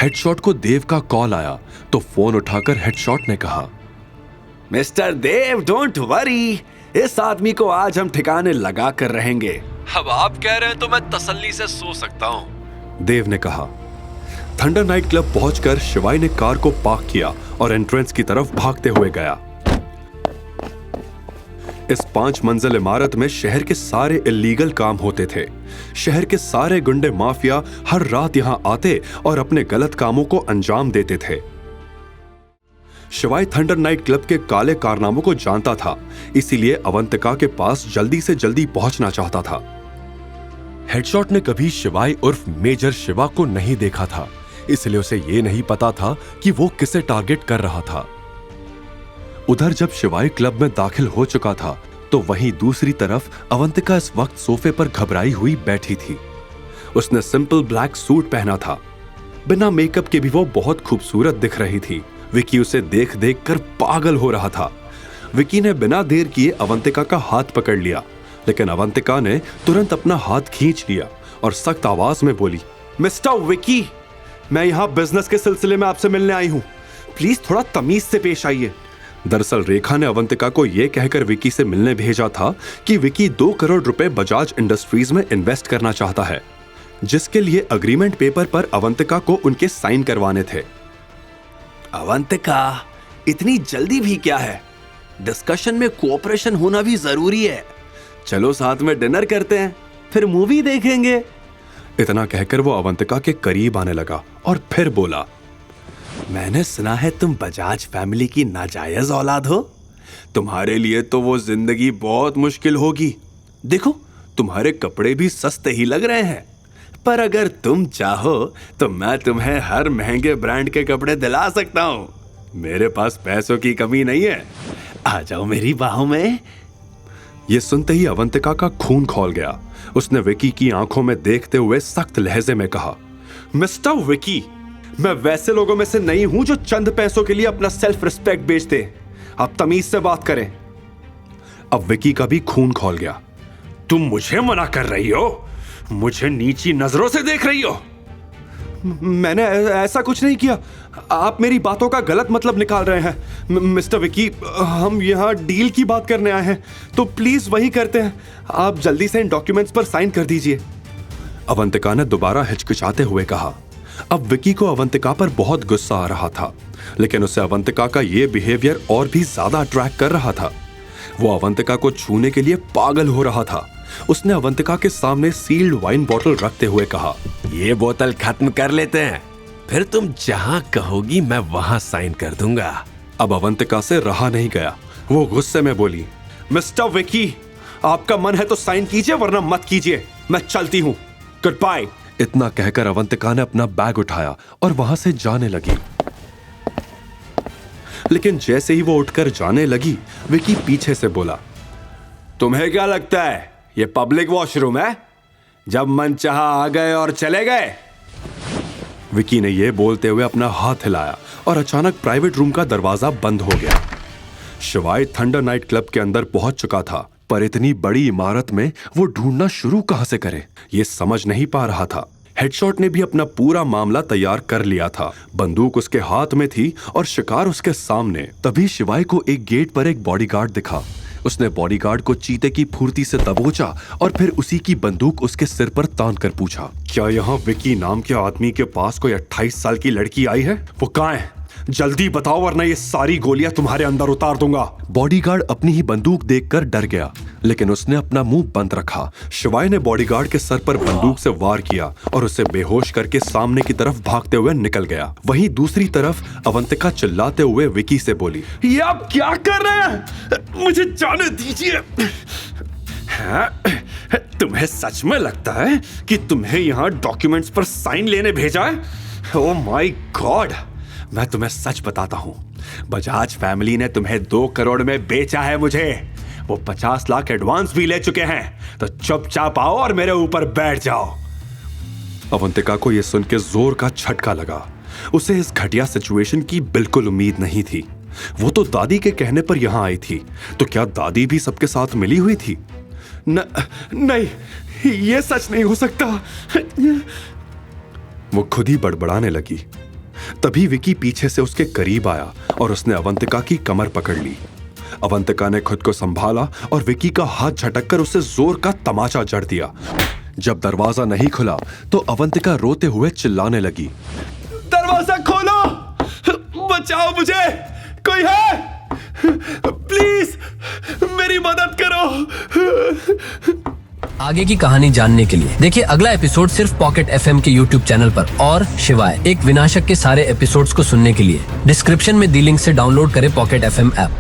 Headshot को देव का call आया तो फोन उठाकर हेडशॉट ने कहा, मिस्टर देव, डोंट वरी, इस आदमी को आज हम ठिकाने लगा कर रहेंगे। अब आप कह रहे हैं तो मैं तसल्ली से सो सकता हूं, देव ने कहा। थंडर नाइट क्लब पहुंचकर शिवाय ने कार को पार्क किया और एंट्रेंस की तरफ भागते हुए गया। इस 5 मंजिल इमारत में शहर के सारे इल्लीगल काम होते थे। शहर के सारे गुंडे माफिया हर रात यहां आते और अपने गलत कामों को अंजाम देते थे। शिवाय थंडर नाइट क्लब के काले कारनामों को जानता था, इसीलिए अवंतिका के पास जल्दी से जल्दी पहुंचना चाहता था। हेडशॉट ने कभी शिवाय उर्फ मेजर शिवा को नहीं देखा था, इसलिए उसे यह नहीं पता था कि वो किसे टारगेट कर रहा था। उधर जब शिवाय क्लब में दाखिल हो चुका था तो वहीं दूसरी तरफ अवंतिका इस वक्त सोफे पर घबराई हुई बैठी थी। उसने सिंपल ब्लैक सूट पहना था। बिना मेकअप के भी वो बहुत खूबसूरत दिख रही थी। विकी उसे देख देख कर पागल हो रहा था। विकी ने बिना देर किए अवंतिका का हाथ पकड़ लिया, लेकिन अवंतिका ने तुरंत अपना हाथ खींच लिया और सख्त आवाज में बोली, मिस्टर विकी, मैं यहाँ बिजनेस के सिलसिले में आपसे मिलने आई हूँ। प्लीज थोड़ा तमीज से पेश आइए। दरअसल रेखा ने अवंतिका को यह कहकर विकी से मिलने भेजा था कि विकी 2 करोड़ रुपए बजाज इंडस्ट्रीज में इन्वेस्ट करना चाहता है, जिसके लिए अग्रीमेंट पेपर पर अवंतिका को उनके साइन करवाने थे। अवंतिका, इतनी जल्दी भी क्या है? डिस्कशन में कोऑपरेशन होना भी जरूरी है। चलो साथ में डिनर करते हैं, फिर मूवी देखेंगे। इतना कहकर वो अवंतिका के करीब आने लगा और फिर बोला, मैंने सुना है तुम बजाज फैमिली की नाजायज औलाद हो। तुम्हारे लिए तो वो जिंदगी बहुत मुश्किल होगी। देखो, तुम्हारे कपड़े भी सस्ते ही लग रहे हैं, पर अगर तुम चाहो तो मैं तुम्हें हर महंगे ब्रांड के कपड़े दिला सकता हूं। मेरे पास पैसों की कमी नहीं है। आ जाओ मेरी बाहों में। ये सुनते ही अवंतिका का खून खौल गया। उसने विकी की आंखों में देखते हुए सख्त लहजे में कहा, मिस्टर विकी, मैं वैसे लोगों में से नहीं हूं जो चंद पैसों के लिए अपना सेल्फ रिस्पेक्ट बेचते। आप तमीज से बात करें। अब विकी का भी खून खौल गया। तुम मुझे मना कर रही हो? मुझे नीची नजरों से देख रही हो? मैंने ऐसा कुछ नहीं किया। आप मेरी बातों का गलत मतलब निकाल रहे हैं। मिस्टर विकी, हम यहाँ डील की बात करने आए हैं, तो प्लीज वही करते हैं। आप जल्दी से इन डॉक्यूमेंट्स पर साइन कर दीजिए। अवंतिका ने दोबारा हिचकिचाते हुए कहा। अब विकी को अवंतिका पर बहुत गुस्सा आ रहा था, लेकिन उसे अवंतिका का यह बिहेवियर और भी ज्यादा अट्रैक्ट कर रहा था। वो अवंतिका को छूने के लिए पागल हो रहा था। उसने अवंतिका के सामने सील्ड वाइन बोतल रखते हुए कहा, ये बोतल खत्म कर लेते हैं, फिर तुम जहां कहोगी मैं वहां साइन कर दूंगा। अब अवंतिका से रहा नहीं गया। वो गुस्से में बोली, मिस्टर विकी, आपका मन है तो साइन कीजिए, वरना मत कीजिए। मैं चलती हूं। Good bye. इतना कहकर अवंतिका ने अपना बैग उठाया और वहां से जाने लगी। लेकिन जैसे ही वो उठकर जाने लगी, विकी पीछे से बोला, तुम्हें क्या लगता है ये पब्लिक वॉशरूम है? जब मन चाहा आ गए और चले गए। विकी ने यह बोलते हुए अपना हाथ हिलाया और अचानक प्राइवेट रूम का दरवाजा बंद हो गया। शिवाय थंडर नाइट क्लब के अंदर पहुंच चुका था, पर इतनी बड़ी इमारत में वो ढूंढना शुरू कहां से करे, ये समझ नहीं पा रहा था। हेडशॉट ने भी अपना पूरा मामला तैयार कर लिया था। बंदूक उसके हाथ में थी और शिकार उसके सामने। तभी शिवाय को एक गेट पर एक बॉडीगार्ड दिखा। उसने बॉडीगार्ड को चीते की फुर्ती से दबोचा और फिर उसी की बंदूक उसके सिर पर तान कर पूछा, क्या यहाँ विकी नाम के आदमी के पास कोई 28 साल की लड़की आई है? वो कहाँ है? जल्दी बताओ, वरना ये सारी गोलियां तुम्हारे अंदर उतार दूंगा। बॉडीगार्ड अपनी ही बंदूक देखकर डर गया, लेकिन उसने अपना मुंह बंद रखा। शिवाय ने बॉडीगार्ड के सर पर बंदूक से वार किया और उसे बेहोश करके सामने की तरफ भागते हुए निकल गया। वहीं दूसरी तरफ अवंतिका चिल्लाते हुए विकी से बोली, ये आप क्या कर रहे हैं? मुझे जाने दीजिए। तुम्हें सच में लगता है कि तुम्हें यहाँ डॉक्यूमेंट्स पर साइन लेने भेजा है? ओह माय गॉड, मैं तुम्हें सच बताता हूं, बजाज फैमिली ने तुम्हें 2 करोड़ में बेचा है मुझे। वो 50 लाख एडवांस भी ले चुके हैं। तो चुपचाप आओ और मेरे ऊपर बैठ जाओ। अवंतिका को यह सुन के जोर का झटका लगा। उसे इस घटिया सिचुएशन की बिल्कुल उम्मीद नहीं थी। वो तो दादी के कहने पर यहां आई थी, तो क्या दादी भी सबके साथ मिली हुई थी? नहीं, ये सच नहीं हो सकता। वो खुद ही बड़बड़ाने लगी। तभी विकी पीछे से उसके करीब आया और उसने अवंतिका की कमर पकड़ ली। अवंतिका ने खुद को संभाला और विकी का हाथ झटककर उसे जोर का तमाचा जड़ दिया। जब दरवाजा नहीं खुला तो अवंतिका रोते हुए चिल्लाने लगी, दरवाजा खोलो, बचाओ मुझे, कोई है? प्लीज मेरी मदद करो। आगे की कहानी जानने के लिए देखिए अगला एपिसोड सिर्फ पॉकेट एफएम के यूट्यूब चैनल पर। और शिवाय एक विनाशक के सारे एपिसोड्स को सुनने के लिए डिस्क्रिप्शन में दी लिंक से डाउनलोड करें पॉकेट एफएम ऐप।